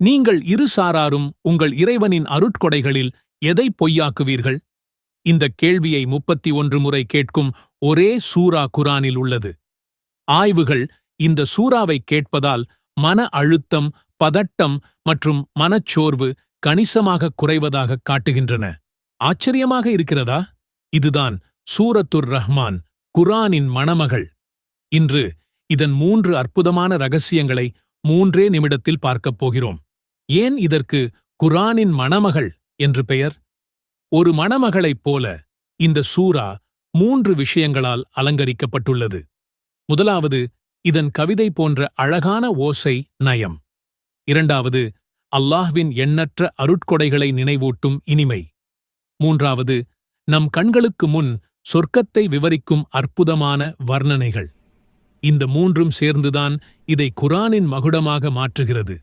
நீங்கள் இரு சாராரும் உங்கள் இறைவனின் அருட்கொடைகளில் எதை பொய்யாக்குவீர்கள்? இந்தக் கேள்வியை 31 முறை கேட்கும் ஒரே சூரா குரானில் உள்ளது. ஆய்வுகள் இந்த சூறாவை கேட்பதால் மன அழுத்தம், பதட்டம் மற்றும் மனச்சோர்வு கணிசமாக குறைவதாக காட்டுகின்றன. ஆச்சரியமாக இருக்கிறதா? இதுதான் சூரத்துர் ரஹ்மான், குரானின் மணமகள். இன்று இதன் 3 அற்புதமான ரகசியங்களை 3 நிமிடத்தில் பார்க்கப் போகிறோம். ஏன் இதற்கு குரானின் மணமகள் என்று பெயர்? ஒரு மணமகளைப் போல இந்த சூரா 3 விஷயங்களால் அலங்கரிக்கப்பட்டுள்ளது. முதலாவது, இதன் கவிதை போன்ற அழகான ஓசை நயம். இரண்டாவது, அல்லாஹ்வின் எண்ணற்ற அருட்கொடைகளை நினைவூட்டும் இனிமை. மூன்றாவது, நம் கண்களுக்கு முன் சொர்க்கத்தை விவரிக்கும் அற்புதமான வர்ணனைகள். இந்த 3ம் சேர்ந்துதான் இதை குரானின் மகுடமாக மாற்றுகிறது.